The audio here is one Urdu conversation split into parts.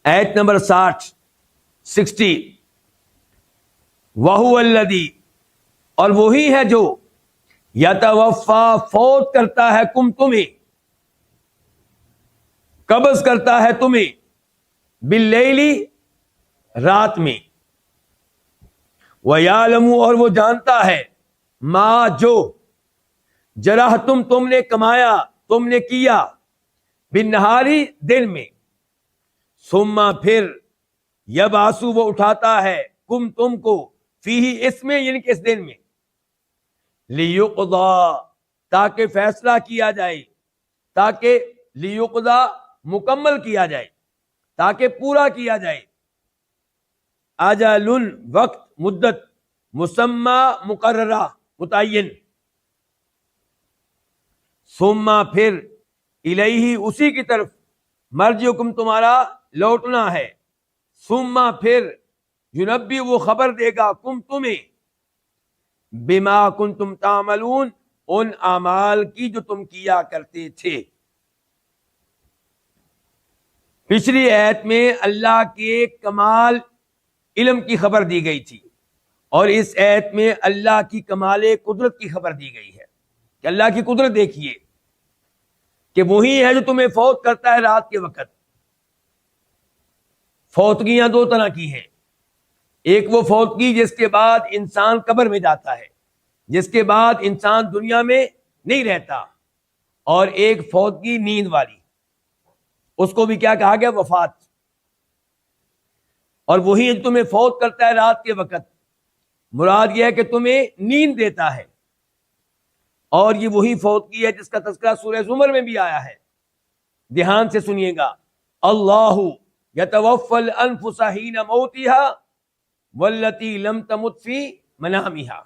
آیت نمبر 60 وَهُوَ الَّذِي، اور وہی ہے جو یتوفا فوت کرتا ہے تمہیں، قبض کرتا ہے تمہیں، باللیل رات میں، وَيَعْلَمُ اور وہ جانتا ہے، ما جو جرحتم تم نے کمایا، تم نے کیا، بالنہاری دن میں، ثم پھر یبعثو وہ اٹھاتا ہے تم کو، فیہ اس میں یعنی کہ اس دن میں، لیقضا تاکہ فیصلہ کیا جائے، تاکہ لیقضا مکمل کیا جائے، تاکہ پورا کیا جائے، اجل وقت مدت، مسمى مقررہ متعین، ثم پھر الیہ اسی کی طرف، مرجعکم تمہارا لوٹنا ہے، ثم پھر ینبی وہ خبر دے گا تمہیں، بما کنتم تعملون ان اعمال کی جو تم کیا کرتے تھے۔ پچھلی آیت میں اللہ کے کمال علم کی خبر دی گئی تھی، اور اس آیت میں اللہ کی کمال قدرت کی خبر دی گئی ہے کہ اللہ کی قدرت دیکھیے کہ وہی ہے جو تمہیں فوت کرتا ہے رات کے وقت۔ فوتگیاں دو طرح کی ہیں، ایک وہ فوتگی جس کے بعد انسان قبر میں جاتا ہے، جس کے بعد انسان دنیا میں نہیں رہتا، اور ایک فوتگی نیند والی، اس کو بھی کیا کہا گیا؟ وفات۔ اور وہی جو تمہیں فوت کرتا ہے رات کے وقت، مراد یہ ہے کہ تمہیں نیند دیتا ہے، اور یہ وہی فوتگی ہے جس کا تذکرہ سورہ زمر میں بھی آیا ہے۔ دھیان سے سنیے گا، اللہ یتوفی الانفس حین موتها والتی لم تمت فی منامها،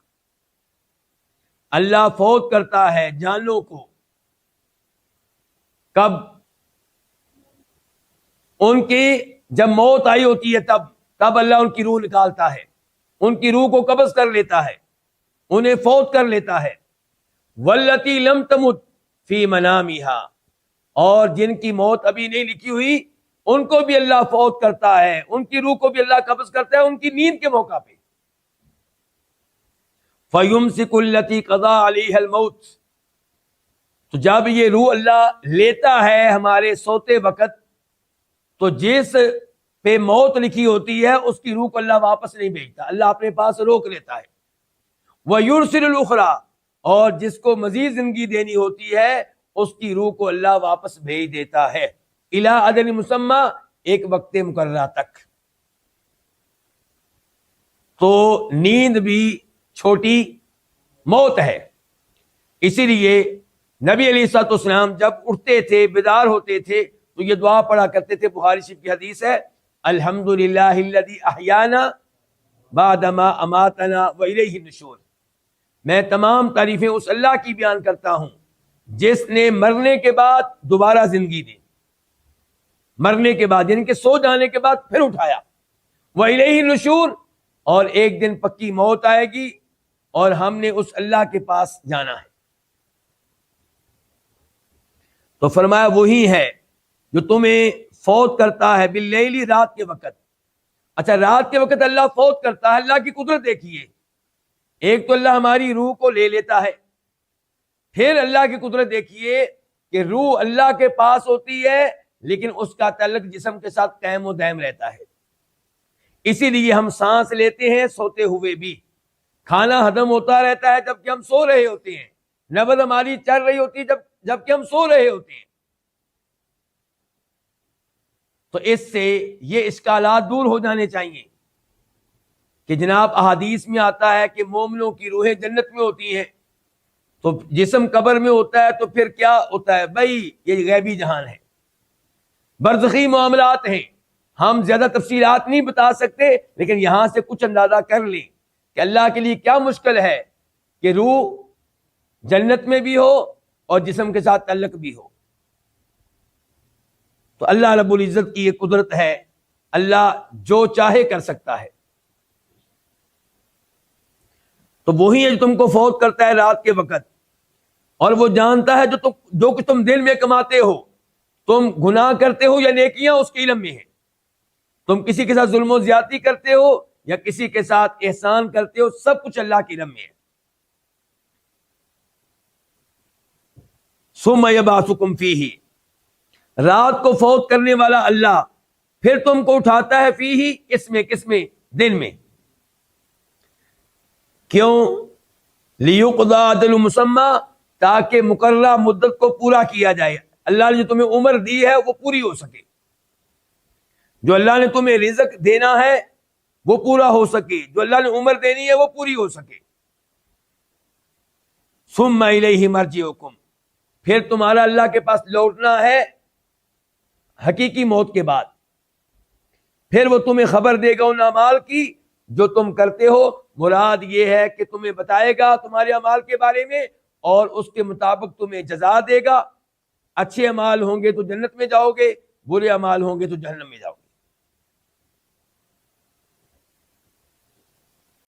اللہ فوت کرتا ہے جانوں کو، کب؟ ان کی جب موت آئی ہوتی ہے تب اللہ ان کی روح نکالتا ہے، ان کی روح کو قبض کر لیتا ہے، انہیں فوت کر لیتا ہے۔ والتی لم تمت فی منامها، اور جن کی موت ابھی نہیں لکھی ہوئی ان کو بھی اللہ فوت کرتا ہے، ان کی روح کو بھی اللہ قبض کرتا ہے ان کی نیند کے موقع پہ۔ فَيُمْسِكُ الَّتِي قَضَى عَلَيْهَا الْمَوْتِ، تو جب یہ روح اللہ لیتا ہے ہمارے سوتے وقت، تو جس پہ موت لکھی ہوتی ہے اس کی روح کو اللہ واپس نہیں بھیجتا، اللہ اپنے پاس روک لیتا ہے۔ وَيُرْسِلُ الْأُخْرَى، اور جس کو مزید زندگی دینی ہوتی ہے اس کی روح کو اللہ واپس بھیج دیتا ہے، اِلیٰ اجل مسمى، ایک وقت مقررہ تک۔ تو نیند بھی چھوٹی موت ہے، اسی لیے نبی علیہ الصلوۃ والسلام جب اٹھتے تھے، بیدار ہوتے تھے، تو یہ دعا پڑھا کرتے تھے، بخاری شریف کی حدیث ہے، الحمدللہ الذی احیانا بعدما اماتنا والیہ النشور، میں تمام تعریفیں اس اللہ کی بیان کرتا ہوں جس نے مرنے کے بعد دوبارہ زندگی دی، مرنے کے بعد یعنی کہ سو جانے کے بعد پھر اٹھایا، والیہ النشور، اور ایک دن پکی موت آئے گی اور ہم نے اس اللہ کے پاس جانا ہے۔ تو فرمایا وہی ہے جو تمہیں فوت کرتا ہے باللیل، رات کے وقت۔ اچھا، رات کے وقت اللہ فوت کرتا ہے، اللہ کی قدرت دیکھیے، ایک تو اللہ ہماری روح کو لے لیتا ہے، پھر اللہ کی قدرت دیکھیے کہ روح اللہ کے پاس ہوتی ہے لیکن اس کا تعلق جسم کے ساتھ قائم و دائم رہتا ہے، اسی لیے ہم سانس لیتے ہیں سوتے ہوئے بھی، کھانا ہضم ہوتا رہتا ہے جبکہ ہم سو رہے ہوتے ہیں، نبض ہماری چل رہی ہوتی ہے جبکہ ہم سو رہے ہوتے ہیں۔ تو اس سے یہ اشکالات دور ہو جانے چاہیے کہ جناب احادیث میں آتا ہے کہ مومنوں کی روحیں جنت میں ہوتی ہیں، تو جسم قبر میں ہوتا ہے تو پھر کیا ہوتا ہے؟ بھائی یہ غیبی جہان ہے، برزخی معاملات ہیں، ہم زیادہ تفصیلات نہیں بتا سکتے، لیکن یہاں سے کچھ اندازہ کر لیں کہ اللہ کے لیے کیا مشکل ہے کہ روح جنت میں بھی ہو اور جسم کے ساتھ تعلق بھی ہو۔ تو اللہ رب العزت کی یہ قدرت ہے، اللہ جو چاہے کر سکتا ہے۔ تو وہی ہے جو تم کو فوت کرتا ہے رات کے وقت، اور وہ جانتا ہے جو کچھ تم دل میں کماتے ہو، تم گناہ کرتے ہو یا نیکیاں، اس کے علم میں ہے۔ تم کسی کے ساتھ ظلم و زیادتی کرتے ہو یا کسی کے ساتھ احسان کرتے ہو، سب کچھ اللہ کی علم میں ہے۔ ثم یبعثکم فیہ، رات کو فوت کرنے والا اللہ پھر تم کو اٹھاتا ہے فیہ، کس میں دن میں۔ کیوں؟ لیقضی اجل مسمی، تاکہ مقررہ مدت کو پورا کیا جائے، اللہ نے جو تمہیں عمر دی ہے وہ پوری ہو سکے، جو اللہ نے تمہیں رزق دینا ہے وہ پورا ہو سکے، جو اللہ نے عمر دینی ہے وہ پوری ہو سکے۔ ثم الیہ مرجعکم، پھر تمہارا اللہ کے پاس لوٹنا ہے حقیقی موت کے بعد، پھر وہ تمہیں خبر دے گا ان اعمال کی جو تم کرتے ہو۔ مراد یہ ہے کہ تمہیں بتائے گا تمہارے اعمال کے بارے میں اور اس کے مطابق تمہیں جزا دے گا۔ اچھے اعمال ہوں گے تو جنت میں جاؤ گے، برے اعمال ہوں گے تو جہنم میں جاؤ گے۔